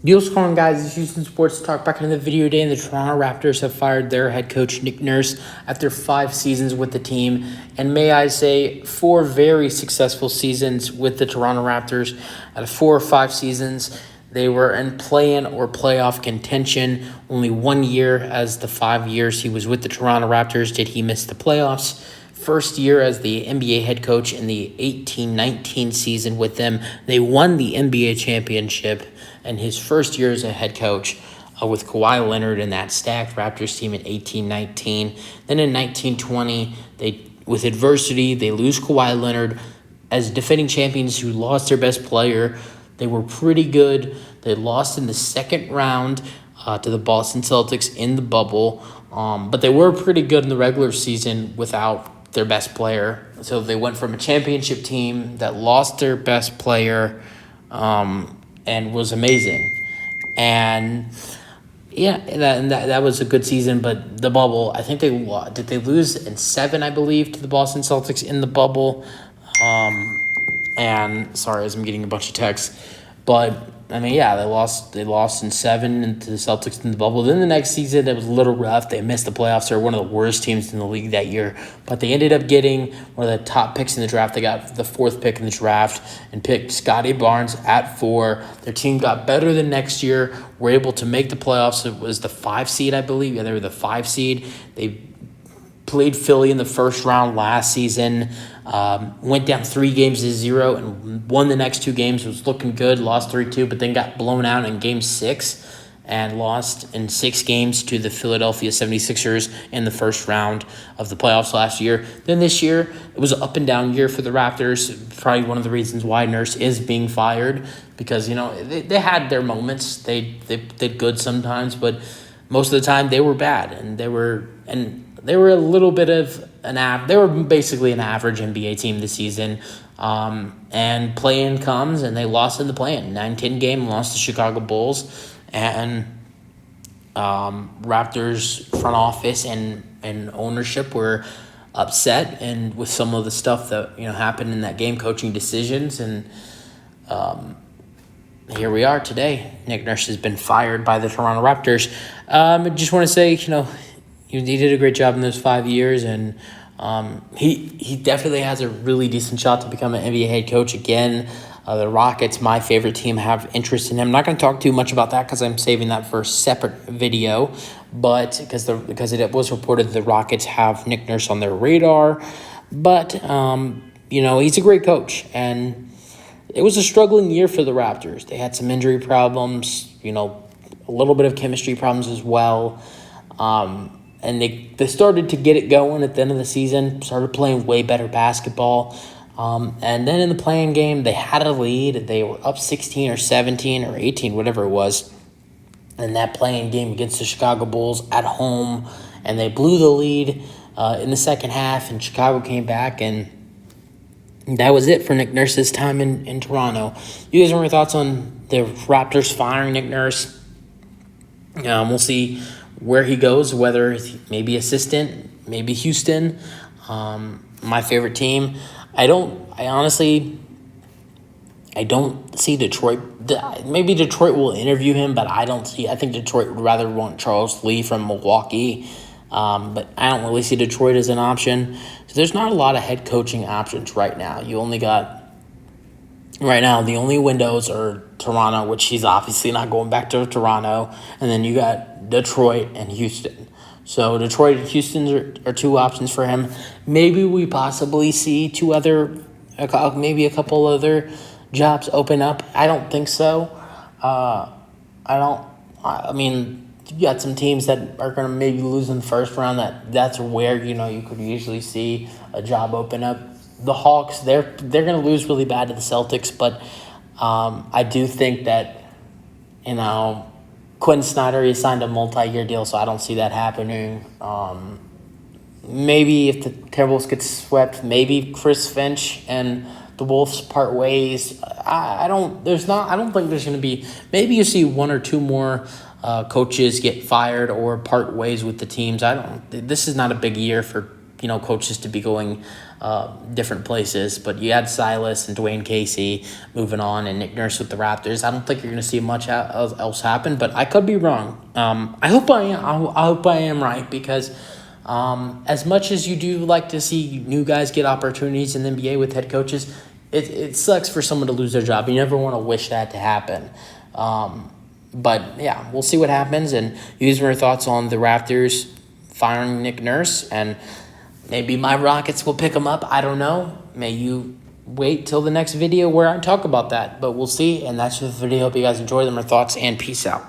Yo, what's going on, guys? It's Houston Sports Talk. Back into the video today, and the Toronto Raptors have fired their head coach, Nick Nurse, after 5 seasons with the team. And may I say, 4 very successful seasons with the Toronto Raptors. Out of 4 or 5 seasons, they were in play-in or playoff contention. Only 1 year, as the 5 years he was with the Toronto Raptors, did he miss the playoffs. First year as the NBA head coach in the 18-19 season with them, they won the NBA championship. And his first year as a head coach with Kawhi Leonard and that stacked Raptors team in 18-19. Then in 19-20, with adversity, they lose Kawhi Leonard as defending champions who lost their best player. They were pretty good. They lost in the second round to the Boston Celtics in the bubble. But they were pretty good in the regular season without their best player. So they went from a championship team that lost their best player and was amazing. And yeah, that was a good season. But the bubble, I think they lose in 7, I believe, to the Boston Celtics in the bubble. And sorry, as I'm getting a bunch of texts, but I mean, yeah, they lost in 7 to the Celtics in the bubble. Then the next season, it was a little rough. They missed the playoffs. They were one of the worst teams in the league that year. But they ended up getting one of the top picks in the draft. They got the 4th pick in the draft and picked Scotty Barnes at 4. Their team got better the next year. Were able to make the playoffs. It was the 5 seed, I believe. Yeah, they were the 5 seed. They played Philly in the first round last season. Went down 3-0 and won the next 2 games. It was looking good. Lost 3-2, but then got blown out in Game 6 and lost in 6 games to the Philadelphia 76ers in the first round of the playoffs last year. Then this year, it was an up-and-down year for the Raptors. Probably one of the reasons why Nurse is being fired because, they had their moments. They did good sometimes, but most of the time they were bad, and they were a little bit of they were basically an average NBA team this season. And play-in comes, and they lost in the play-in. 9-10 game, lost to Chicago Bulls. And Raptors front office and ownership were upset and with some of the stuff that happened in that game, coaching decisions. And here we are today. Nick Nurse has been fired by the Toronto Raptors. I just want to say, he did a great job in those 5 years, and he definitely has a really decent shot to become an NBA head coach again. The Rockets, my favorite team, have interest in him. I'm not going to talk too much about that because I'm saving that for a separate video, but because it was reported the Rockets have Nick Nurse on their radar. But, he's a great coach, and it was a struggling year for the Raptors. They had some injury problems, a little bit of chemistry problems as well. And they started to get it going at the end of the season, started playing way better basketball. And then in the play-in game, they had a lead. They were up 16 or 17 or 18, whatever it was, in that play-in game against the Chicago Bulls at home. And they blew the lead in the second half, and Chicago came back, and that was it for Nick Nurse's time in Toronto. You guys have any thoughts on the Raptors firing Nick Nurse? We'll see where he goes, whether maybe assistant, maybe Houston, my favorite team. I honestly don't see Detroit. Maybe Detroit will interview him, but I think Detroit would rather want Charles Lee from Milwaukee. But I don't really see Detroit as an option. So there's not a lot of head coaching options right now. Right now, the only windows are Toronto, which he's obviously not going back to Toronto. And then you got Detroit and Houston. So Detroit and Houston are 2 options for him. Maybe we possibly see maybe a couple other jobs open up. I don't think so. You got some teams that are going to maybe lose in the first round. That's where, you could usually see a job open up. The Hawks, they're going to lose really bad to the Celtics, but I do think that, Quinn Snyder, he signed a multi-year deal, so I don't see that happening. Maybe if the Timberwolves get swept, maybe Chris Finch and the Wolves part ways. I don't think there's going to be. Maybe you see 1 or 2 more coaches get fired or part ways with the teams. This is not a big year for coaches to be going different places. But you had Silas and Dwayne Casey moving on, and Nick Nurse with the Raptors. I don't think you're going to see much else happen, but I could be wrong. I hope I am. I hope I am right, because as much as you do like to see new guys get opportunities in the NBA with head coaches, it sucks for someone to lose their job. You never want to wish that to happen. But yeah, we'll see what happens. And these were your thoughts on the Raptors firing Nick Nurse, and maybe my Rockets will pick him up. I don't know. May you wait till the next video where I talk about that, but we'll see. And that's the video. Hope you guys enjoy them. Our thoughts, and peace out.